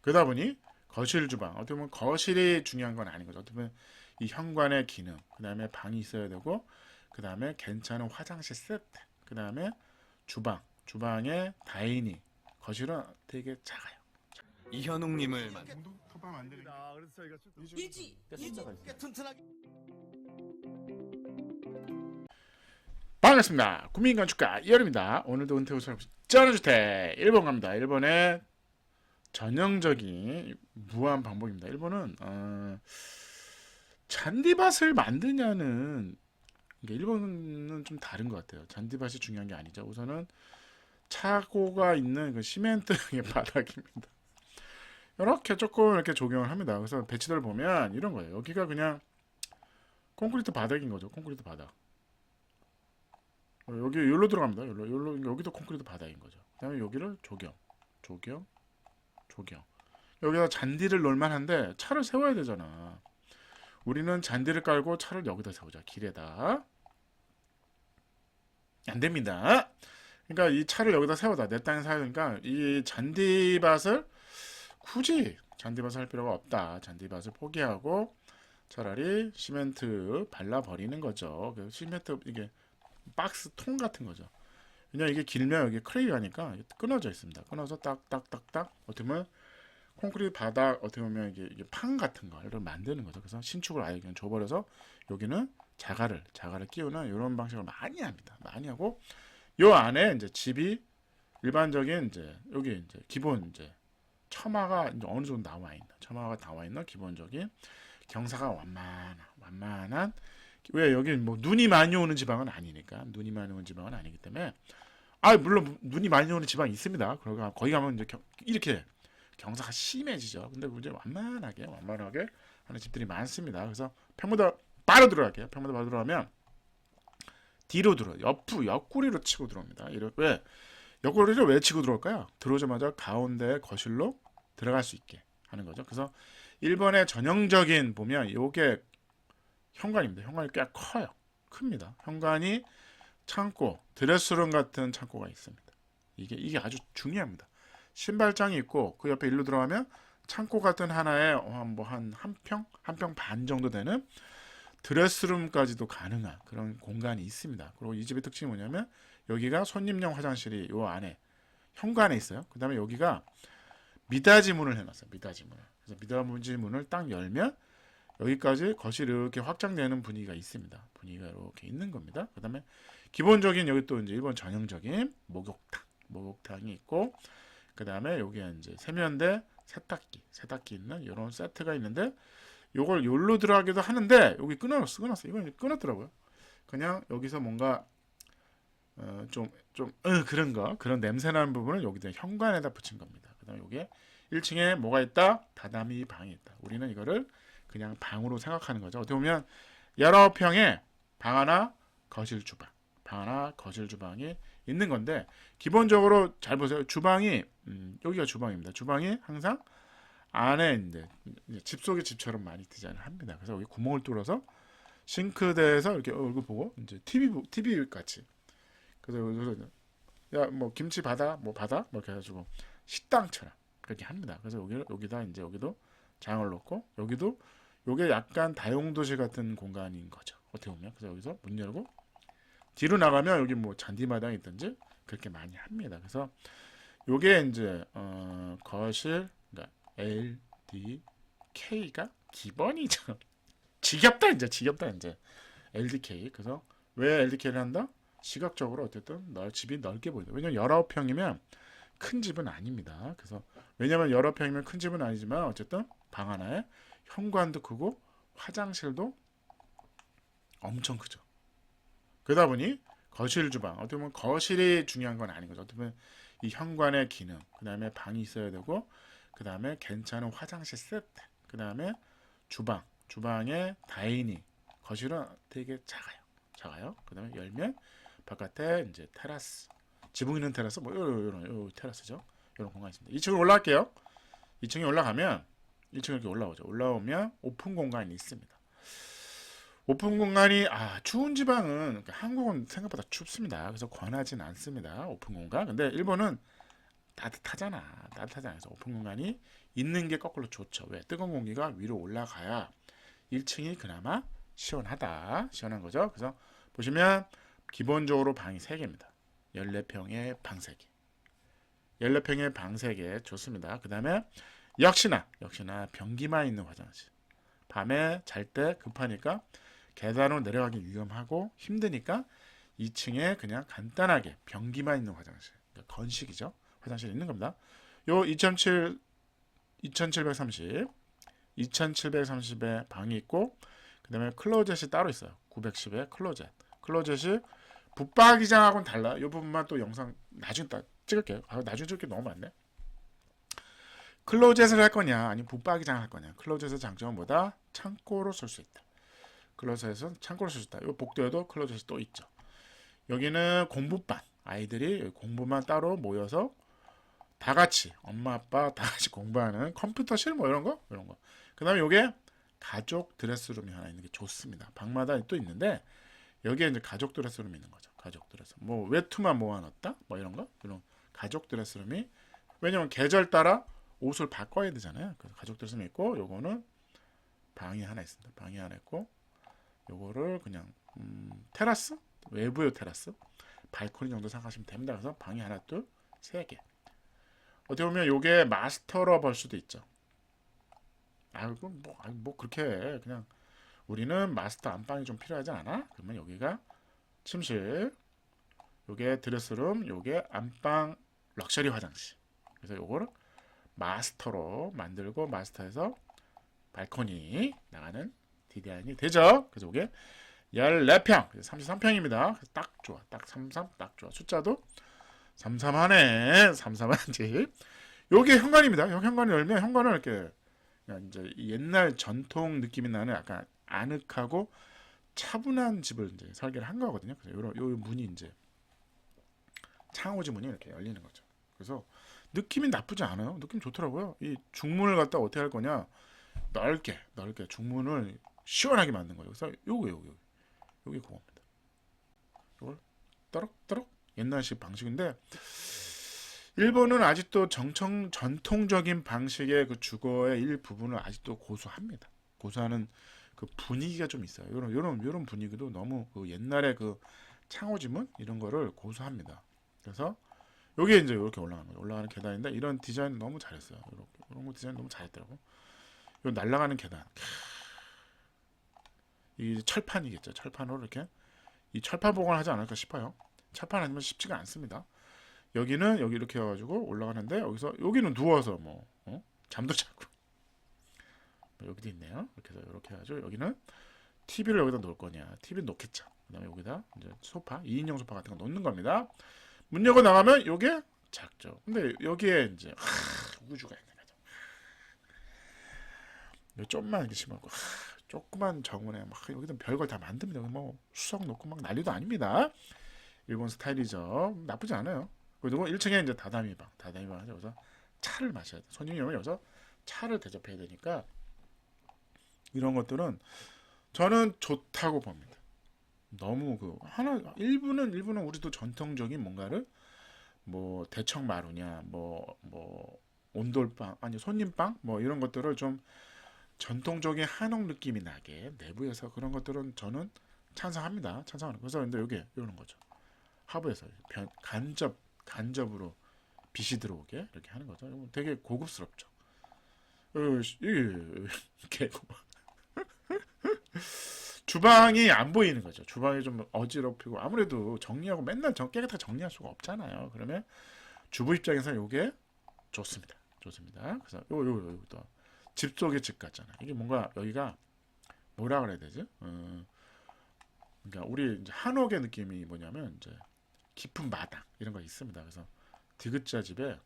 그러다 보니 거실 주방 어떻게 보면 거실이 중요한 건 아닌 거죠. 어떻게 보면 이 현관의 기능, 그 다음에 방이 있어야 되고, 그 다음에 괜찮은 화장실 세트, 그 다음에 주방에 다이닝, 거실은 되게 작아요. 이현웅님을 만. 컵밥 만드는 게 그래서 저희가 일지 튼튼하게 반갑습니다. 국민건축가 이열입니다. 오늘도 은퇴후 전원주택 1번 갑니다. 1번의 전형적인 무한 방법입니다. 1번은 잔디밭을 만드냐는, 이게 1번은 좀 다른 것 같아요. 잔디밭이 중요한 게 아니죠. 우선은 차고가 있는 그 시멘트의 바닥입니다. 이렇게 조금 이렇게 적용을 합니다. 그래서 배치들 보면 이런 거예요. 여기가 그냥 콘크리트 바닥인 거죠. 콘크리트 바닥. 여기 여기로 들어갑니다. 여기도 콘크리트 바닥인 거죠. 그다음에 여기를 조경. 여기다 잔디를 놓을만한데 차를 세워야 되잖아. 우리는 잔디를 깔고 차를 여기다 세우자. 길에다. 안 됩니다. 그러니까 이 차를 여기다 세우다. 내 땅에 세워야 되니까 이 잔디밭을 굳이 잔디밭을 할 필요가 없다. 잔디밭을 포기하고 차라리 시멘트 발라버리는 거죠. 그 시멘트 이게 박스 통 같은 거죠. 왜냐 이게 길면 여기 크레이가 하니까 끊어져 있습니다. 끊어서 딱딱딱딱 어떻게 보면 콘크리트 바닥 어떻게 보면 이게 판 같은 거를 만드는 거죠. 그래서 신축을 아예 그냥 줘버려서 여기는 자갈을 끼우는 이런 방식을 많이 합니다. 많이 하고 요 안에 이제 집이 일반적인 이제 여기 이제 기본 이제 처마가 이제 어느 정도 처마가 나와 있는 기본적인 경사가 완만한 왜 여기 뭐 눈이 많이 오는 지방은 아니니까 눈이 많이 오는 지방은 아니기 때문에 물론 눈이 많이 오는 지방이 있습니다. 그러고 거기 가면 이제 이렇게 경사가 심해지죠. 근데 이제 완만하게 하는 집들이 많습니다. 그래서 평마다 바로 들어갈게요. 평마다 바로 들어가면 뒤로 옆구리로 치고 들어옵니다. 왜 옆구리를 왜 치고 들어올까요? 들어오자마자 가운데 거실로 들어갈 수 있게 하는 거죠. 그래서 1번의 전형적인 보면 요게 현관입니다. 현관이 꽤 커요. 큽니다. 현관이 창고, 드레스룸 같은 창고가 있습니다. 이게 아주 중요합니다. 신발장이 있고 그 옆에 일로 들어가면 창고 같은 하나에 한 평 반 정도 되는 드레스룸까지도 가능한 그런 공간이 있습니다. 그리고 이 집의 특징이 뭐냐면 여기가 손님용 화장실이 요 안에 현관에 있어요. 그 다음에 여기가 미닫이 문을 해놨어요. 그래서 미닫이 문을 딱 열면 여기까지 거실이 이렇게 확장되는 분위기가 있습니다. 분위기가 이렇게 있는 겁니다. 그 다음에 기본적인 여기 또 이제 일본 전형적인 목욕탕이 있고, 그 다음에 여기에 이제 세면대, 세탁기 있는 이런 세트가 있는데, 요걸 여기로 들어가기도 하는데, 여기 끊었어. 이건 끊었더라고요. 그냥 여기서 뭔가, 그런 냄새나는 부분을 여기다 현관에다 붙인 겁니다. 그 다음에 여기에 1층에 뭐가 있다? 다다미 방이 있다. 우리는 이거를 그냥 방으로 생각하는 거죠. 어떻게 보면 19평에 방 하나, 거실 주방이 있는 건데, 기본적으로 잘 보세요. 주방이 여기가 주방입니다. 주방이 항상 안에 이제 집 속의 집처럼 많이 디자인을 합니다. 그래서 여기 구멍을 뚫어서 싱크대에서 이렇게 얼굴 보고 이제 TV 같이. 그래서 야 뭐 김치 받아 뭐 이렇게 해가지고 식당처럼 그렇게 합니다. 그래서 여기다 이제 여기도 장을 놓고 여기도 요게 약간 다용도실 같은 공간인 거죠. 어떻게 보면. 그래서 여기서 문 열고 뒤로 나가면 여기 뭐 잔디마당이 있든지 그렇게 많이 합니다. 그래서 요게 이제 거실 그러니까 LDK가 기본이죠. 지겹다 이제 LDK. 그래서 왜 LDK를 한다? 시각적으로 어쨌든 집이 넓게 보이다. 왜냐면 19평이면 큰 집은 아닙니다. 그래서 왜냐면 19평이면 큰 집은 아니지만 어쨌든 방 하나에 현관도 크고 화장실도 엄청 크죠. 그러다 보니 거실 주방 어떻게 보면 거실이 중요한 건 아닌 거죠. 어떻게 보면 이 현관의 기능, 그 다음에 방이 있어야 되고, 그 다음에 괜찮은 화장실 세트, 그 다음에 주방에 다이닝, 거실은 되게 작아요. 그 다음에 열면 바깥에 이제 테라스, 지붕 있는 테라스, 뭐 이런 테라스죠. 이런 공간이 있습니다. 2층으로 올라갈게요. 2층에 올라가면 1층 이렇게 올라오면 오픈 공간이 있습니다. 오픈 공간이 추운 지방은 한국은 생각보다 춥습니다. 그래서 권하진 않습니다. 오픈 공간. 근데 일본은 따뜻하잖아. 그래서 오픈 공간이 있는 게 거꾸로 좋죠. 왜? 뜨거운 공기가 위로 올라가야 1층이 그나마 시원한 거죠. 그래서 보시면 기본적으로 방이 3개입니다. 14평에 방 3개. 14평에 방 3개 좋습니다. 그 다음에 역시나 변기만 있는 화장실. 밤에 잘 때 급하니까 계단으로 내려가기 위험하고 힘드니까 2층에 그냥 간단하게 변기만 있는 화장실. 그러니까 건식이죠. 화장실이 있는 겁니다. 요 2730에 방이 있고 그 다음에 클로젯이 따로 있어요. 910에 클로젯이 붙박이장하고는 달라. 이 부분만 또 영상 나중에 찍을게요. 나중에 찍을 게 너무 많네. 클로젯을 할 거냐 아니면 붙박이장을 할 거냐. 클로젯의 장점은 뭐다? 창고로 쓸 수 있다. 클로젯은 창고로 쓸 수 있다. 이 복도에도 클로젯이 또 있죠. 여기는 공부반. 아이들이 공부만 따로 모여서 다 같이 엄마 아빠 다 같이 공부하는 컴퓨터실 뭐 이런 거. 그다음에 요게 가족 드레스룸이 하나 있는 게 좋습니다. 방마다 또 있는데 여기에 이제 가족 드레스룸이 있는 거죠. 가족 드레스룸. 뭐 외투만 모아놨다 뭐 이런 거. 이런 가족 드레스룸이 왜냐면 계절 따라 옷을 바꿔야 되잖아요. 그래서 가족 드레스룸이 있고 요거는 방이 하나 있습니다. 방이 하나 있고 요거를 그냥 테라스 외부의 테라스 발코니 정도 생각하시면 됩니다. 그래서 방이 하나 둘 3개. 어떻게 보면 요게 마스터로 볼 수도 있죠. 뭐 그렇게 해. 그냥 우리는 마스터 안방이 좀 필요하지 않아? 그러면 여기가 침실, 요게 드레스룸, 요게 안방 럭셔리 화장실. 그래서 요거를 마스터로 만들고 마스터에서 발코니 나가는 디자인이 되죠. 그래서 요게 14평, 33평입니다. 딱 좋아. 딱 33, 딱 좋아. 숫자도 33하네. 33한 집. 요게 현관입니다. 현관을 열면 현관은 이렇게 이제 옛날 전통 느낌이 나는 약간 아늑하고 차분한 집을 이제 설계를 한 거거든요. 그래서 요 문이 이제 창호지 문이 이렇게 열리는 거죠. 그래서 느낌이 나쁘지 않아요. 느낌 좋더라고요. 이 중문을 갖다 어떻게 할 거냐? 넓게 중문을 시원하게 만든 거예요. 그래서 요게 그겁니다. 이걸 떠럭떠럭 옛날식 방식인데 일본은 아직도 전통적인 방식의 그 주거의 일부분을 아직도 고수합니다. 고수하는 그 분위기가 좀 있어요. 요런 분위기도 너무 그 옛날의 그 창호지문 이런 거를 고수합니다. 그래서 여기에 이제 이렇게 올라가는 거예요. 올라가는 계단인데 이런 디자인 너무 잘했어요. 이런 거 디자인 너무 잘했더라고. 요 날아가는 계단. 이 철판이겠죠. 철판으로 이렇게 이 철판 보관을 하지 않을까 싶어요. 철판 아니면 쉽지가 않습니다. 여기는 여기 이렇게 해가지고 올라가는데 여기는 누워서 잠도 자고 여기도 있네요. 이렇게 해서 이렇게 해가지고 여기는 TV를 여기다 놓을 거냐? TV를 놓겠죠. 그다음에 여기다 이제 소파, 2인용 소파 같은 거 놓는 겁니다. 문 열고 나가면 요게 작죠. 근데 여기에 이제 우주가 있는 거죠. 좀만 이렇게 심하고 조그만 정원에 막 여기다 별걸 다 만듭니다. 뭐 수석 놓고 막 난리도 아닙니다. 일본 스타일이죠. 나쁘지 않아요. 그리고 1층에 이제 다다미방 하죠. 여기서 차를 마셔야 돼. 손님이 오면 여기서 차를 대접해야 되니까 이런 것들은 저는 좋다고 봅니다. 너무 일부는 우리도 전통적인 뭔가를 뭐 대청 마루냐 뭐 온돌방 아니 손님방 뭐 이런 것들을 좀 전통적인 한옥 느낌이 나게 내부에서 그런 것들은 저는 찬성합니다. 그래서 근데 여기 이러는 거죠. 하부에서 간접으로 빛이 들어오게 이렇게 하는 거죠. 되게 고급스럽죠. 이게 주방이 안 보이는 거죠. 주방이 좀 어지럽히고 아무래도 정리하고 맨날 깨끗하게 정리할 수가 없잖아요. 그러면 주부 입장에서는 이게 좋습니다. 그래서 또 집 속의 집 같잖아요. 이게 뭔가 여기가 뭐라 그래야 되지? 그러니까 우리 이제 한옥의 느낌이 뭐냐면 이제 깊은 마당 이런 거 있습니다. 그래서 디귿자 집에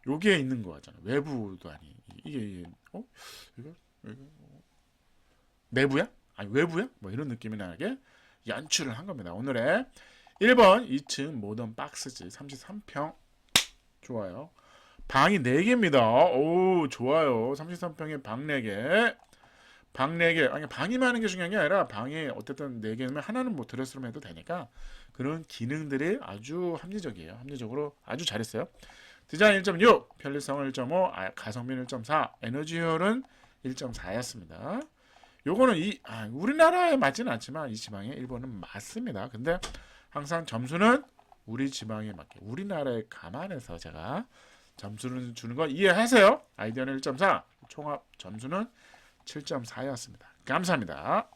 여기에 있는 거 같잖아. 외부도 아니 이게 이거 내부야? 아니 외부야? 뭐 이런 느낌이 나게 연출을 한 겁니다. 오늘의 1번 2층 모던 박스집 33평 좋아요. 방이 4개입니다. 오 좋아요. 33평에 방 4개 방 4개, 아니 방이 많은 게 중요한 게 아니라 방에 어쨌든 4개면 하나는 뭐 드레스룸 해도 되니까 그런 기능들이 아주 합리적이에요. 합리적으로 아주 잘했어요. 디자인 1.6, 편리성은 1.5, 가성비는 1.4, 에너지 효율은 1.4였습니다. 요거는 우리나라에 맞지는 않지만 이 지방에 일본은 맞습니다. 근데 항상 점수는 우리 지방에 맞게 우리나라에 감안해서 제가 점수를 주는 거 이해하세요. 아이디어는 1.4, 총합 점수는 7.4였습니다. 감사합니다.